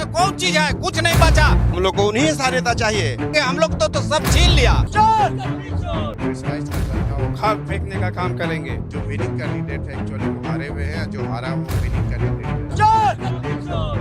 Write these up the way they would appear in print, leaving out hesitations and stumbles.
का कौन चीज है, कुछ नहीं बचा। हम लोग को उन्हीं सा नेता चाहिए। हम लोग तो सब छीन लिया। खाद फेंकने का काम करेंगे। जो विनिंग कैंडिडेट है एक्चुअली वो हारे हुए हैं, जो हारा वो विनिंग कैंडिडेट है।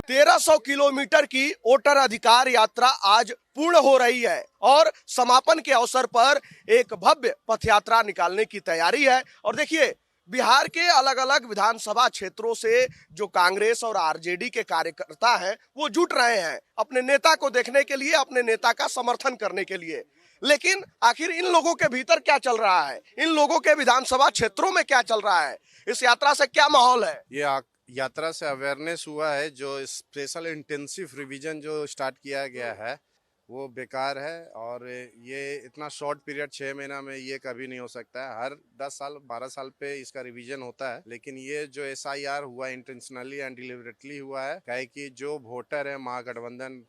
1300 किलोमीटर की वोटर अधिकार यात्रा आज पूर्ण हो रही है और समापन के अवसर पर एक भव्य पथ यात्रा निकालने की तैयारी है। और देखिए, बिहार के अलग अलग विधानसभा क्षेत्रों से जो कांग्रेस और आरजेडी के कार्यकर्ता हैं वो जुट रहे हैं अपने नेता को देखने के लिए, अपने नेता का समर्थन करने के लिए। लेकिन आखिर इन लोगों के भीतर क्या चल रहा है, इन लोगों के विधानसभा क्षेत्रों में क्या चल रहा है, इस यात्रा से क्या माहौल है? ये यात्रा से अवेयरनेस हुआ है। जो स्पेशल इंटेंसिव रिवीजन जो स्टार्ट किया गया है वो बेकार है और ये इतना शॉर्ट पीरियड 6 महीना में ये कभी नहीं हो सकता है। हर 10 साल 12 साल पे इसका रिवीजन होता है, लेकिन ये जो SIR हुआ इंटेंशनली एंड डिलिबरेटली हुआ है। काहे कि जो वोटर है महागठबंधन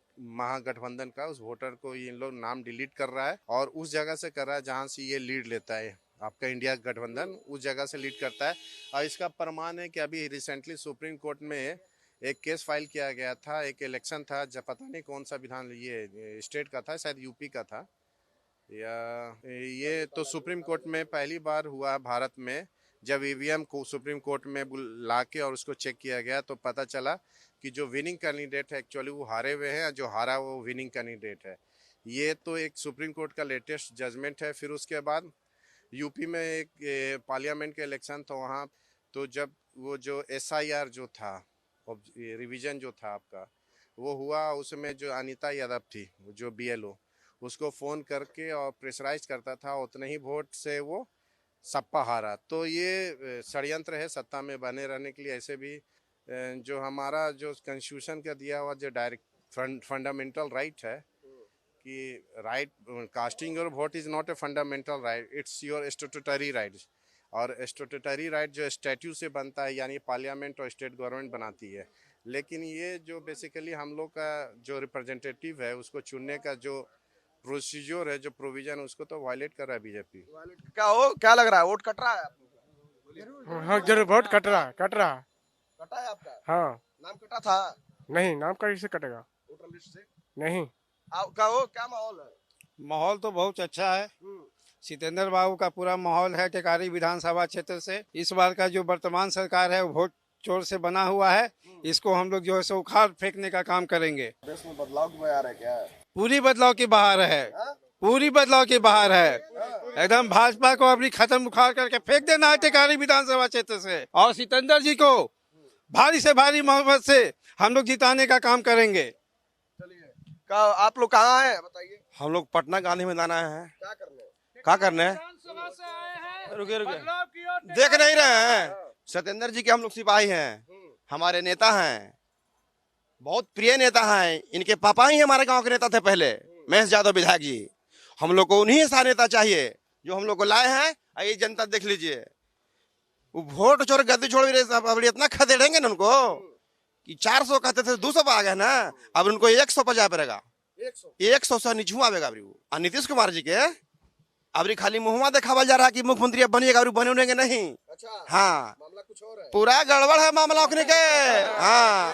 का, उस वोटर को इन लोग नाम डिलीट कर रहा है और उस जगह से कर रहा है जहाँ से ये लीड लेता है। आपका इंडिया गठबंधन उस जगह से लीड करता है और इसका प्रमाण है कि अभी रिसेंटली सुप्रीम कोर्ट में एक केस फाइल किया गया था। एक इलेक्शन था जब पता नहीं कौन सा विधान ये स्टेट का था, शायद यूपी का था या ये तो सुप्रीम कोर्ट में पहली बार हुआ भारत में जब EVM को सुप्रीम कोर्ट में ला के और उसको चेक किया गया तो पता चला कि जो विनिंग कैंडिडेट है एक्चुअली वो हारे हुए हैं, जो हारा वो विनिंग कैंडिडेट है। ये तो एक सुप्रीम कोर्ट का लेटेस्ट जजमेंट है। फिर उसके बाद यूपी में एक पार्लियामेंट का इलेक्शन था, वहाँ तो जब वो जो SIR जो था रिवीजन जो था आपका वो हुआ, उसमें जो अनीता यादव थी जो BLO, उसको फ़ोन करके और प्रेशराइज करता था, उतने ही वोट से वो सपा हारा। तो ये षड्यंत्र है सत्ता में बने रहने के लिए। ऐसे भी जो हमारा जो कॉन्स्टिट्यूशन का दिया हुआ जो डायरेक्ट फंडामेंटल राइट है कि right casting your vote is not a fundamental right, it's your statutory right. और स्टैट्यूटरी राइट जो स्टैट्यू से बनता है, यानी पार्लियामेंट और स्टेट गवर्नमेंट बनाती है। लेकिन ये जो बेसिकली हम लोग का जो रिप्रेजेंटेटिव है उसको चुनने का जो प्रोसीजर है, जो प्रोविजन, उसको तो वायलेट कर रहा है बीजेपी। क्या लग रहा है, वोट कट रहा है आपको? हाँ जरूर वोट कट रहा कटा है आपका? हाँ। नाम कटा था? नहीं, नाम कैसे कटेगा? वोटर लिस्ट से नहीं। क्या माहौल है? माहौल तो बहुत अच्छा है। सितेंद्र बाबू का पूरा माहौल है टेकारी विधानसभा क्षेत्र से। इस बार का जो वर्तमान सरकार है वो वोट चोर से बना हुआ है। इसको हम लोग जो है सो उखाड़ फेंकने का काम करेंगे। देश में बदलाव की बहार है क्या? पूरी बदलाव की बहार है, पूरी बदलाव की बहार है। एकदम भाजपा को अपनी खत्म उखाड़ करके फेंक देना है टेकारी विधानसभा क्षेत्र से और सितेंद्र जी को भारी से भारी मोहब्बत से हम लोग जिताने का काम करेंगे। चलिए, आप लोग कहाँ हैं बताइए? हम लोग पटना गांधी मैदान आए हैं। क्या क्या करने? रुके देख नहीं रहे हैं? सत्येंद्र जी के हम लोग सिपाही हैं, हमारे नेता हैं, बहुत प्रिय नेता हैं। इनके पापा ही हमारे गांव के नेता थे पहले, महेश यादव विधायक जी। हम लोग को उन्हीं सा नेता चाहिए जो हम लोग को लाए हैं। ये जनता देख लीजिए, वो वोट चोर गद्दी छोड़ भी इतना खदेड़ेंगे ना उनको कि 400 कहते थे 200 आ गए ना, अब उनको 100 पर जा पड़ेगा। 100 से नीचू आवेगा। और नीतीश कुमार जी के अभी खाली मुहमा दिखावल जा रहा है कि मुख्यमंत्री अब बनिएगा, और बने उनेंगे नहीं। अच्छा, हाँ, मामला कुछ और है। पूरा गड़बड़ है मामला उनके के। हाँ,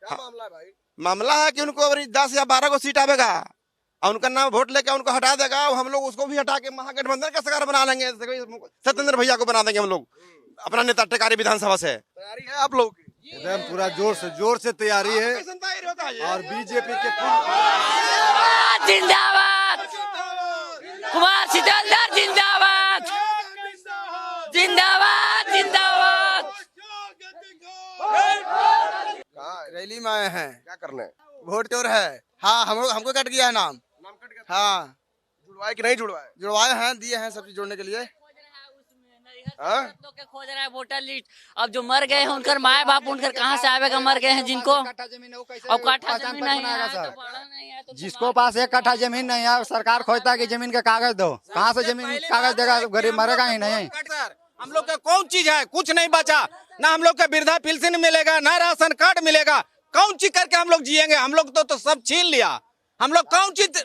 क्या मामला है भाई? मामला है कि उनको अभी 10 या 12 को सीट आवेगा और उनका नाम वोट लेकर उनको हटा देगा। हम लोग उसको भी हटा के महागठबंधन का सरकार बना लेंगे। सत्येंद्र भैया को बना देंगे हम लोग अपना नेता टेकारी विधानसभा से। तैयारी है आप लोग की? एकदम पूरा जोर से तैयारी है। और बीजेपी के जिंदाबाद, कुमार सिकंदर जिंदाबाद, जिंदाबाद जिंदाबाद। रैली में आए हैं। क्या करने? वोट चोर है। हाँ, हमको कट गया है नाम। कट गया? हाँ, जुड़वाए कि नहीं जुड़वाए? जुड़वाए हैं, दिए हैं सब चीज जोड़ने के लिए। खोज रहा है वोटर लिस्ट। अब जो मर गए हैं उनकर माए बाप उनकर कहाँ से आवेगा? मर गए हैं जिनको अब काठा जमीन नहीं है तो बड़ा नहीं है, तो जिसको पास 1 कट्ठा जमीन नहीं है सरकार खोजता है कि जमीन के कागज दो। कहाँ से जमीन कागज देगा? गरीब मरेगा ही नहीं। हम लोग का कौन चीज है, कुछ नहीं बचा। ना हम लोग का वृद्धा पेंशन मिलेगा, ना राशन कार्ड मिलेगा। कौन चीज करके हम लोग जिएंगे? हम लोग तो सब छीन लिया। हम लोग कौन चीज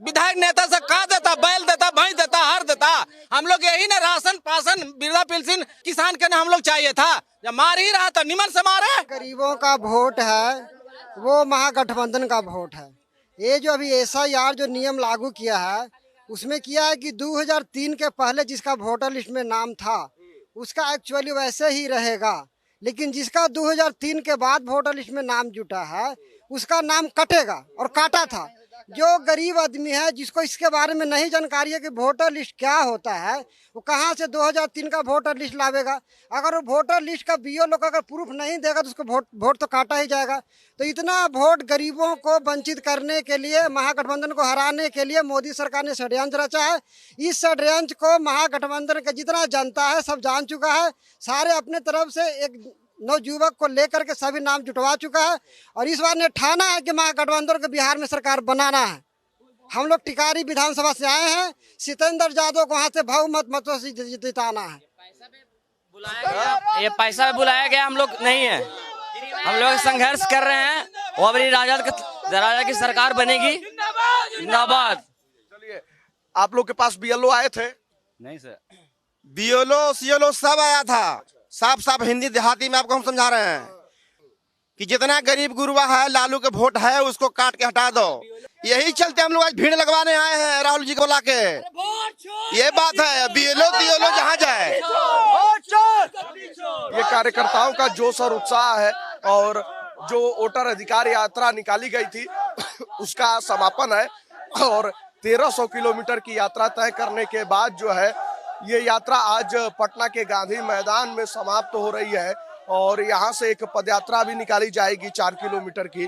विधायक नेता से का देता? बैल देता, भैंस देता, हर देता। हम लोग यही ना राशन पासन वृद्धा पेंशन किसान के ना हम लोग चाहिए था। जब मार ही रहा था निमन से मारे। गरीबों का वोट है, वो महागठबंधन का वोट है। ये जो अभी SIR जो नियम लागू किया है उसमें किया है कि 2003 के पहले जिसका वोटर लिस्ट में नाम था उसका एक्चुअली वैसे ही रहेगा, लेकिन जिसका 2003 के बाद वोटर लिस्ट में नाम जुटा है उसका नाम कटेगा और काटा था। जो गरीब आदमी है जिसको इसके बारे में नहीं जानकारी है कि वोटर लिस्ट क्या होता है, वो कहाँ से 2003 का वोटर लिस्ट लावेगा। अगर वो वोटर लिस्ट का BO लोग अगर प्रूफ नहीं देगा तो उसको वोट तो काटा ही जाएगा। तो इतना वोट गरीबों को वंचित करने के लिए, महागठबंधन को हराने के लिए मोदी सरकार ने षड्यंत्र रचा है। इस षड्यंत्र को महागठबंधन का जितना जनता है सब जान चुका है। सारे अपने तरफ से एक नवयुवक को लेकर के सभी नाम जुटवा चुका है और इस बार ने ठाना है कि महागठबंधन को बिहार में सरकार बनाना है। हम लोग टिकारी विधानसभा से आए हैं, सितेंद्र यादव को वहाँ से बहुमत मतों से जिताना है। ये पैसा बुलाया गया, हम लोग नहीं है, हम लोग संघर्ष कर रहे हैं। वो अभी राजा की सरकार बनेगी, जिंदाबाद। चलिए, आप लोग के पास BLO आए थे? नहीं सर, BLO CLO सब आया था। साफ साफ हिंदी देहाती में आपको हम समझा रहे हैं कि जितना गरीब गुरुआ है, लालू के वोट है उसको काट के हटा दो। यही चलते हम लोग आज भीड़ लगवाने आए हैं राहुल जी को बुला के। ये बात है, BLO जहाँ जाए। ये कार्यकर्ताओं का जोश और उत्साह है और जो वोटर अधिकार यात्रा निकाली गई थी उसका समापन है और 1300 किलोमीटर की यात्रा तय करने के बाद जो है ये यात्रा आज पटना के गांधी मैदान में समाप्त हो रही है और यहाँ से एक पदयात्रा भी निकाली जाएगी 4 किलोमीटर की।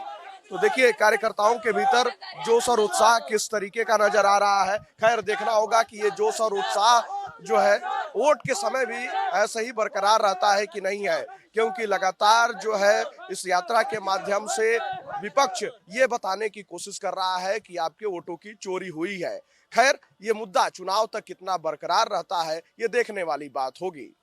तो देखिए कार्यकर्ताओं के भीतर जोश और उत्साह किस तरीके का नजर आ रहा है। खैर देखना होगा कि ये जोश और उत्साह जो है वोट के समय भी ऐसे ही बरकरार रहता है कि नहीं है, क्योंकि लगातार जो है इस यात्रा के माध्यम से विपक्ष ये बताने की कोशिश कर रहा है कि आपके वोटों की चोरी हुई है। खैर ये मुद्दा चुनाव तक कितना बरकरार रहता है ये देखने वाली बात होगी।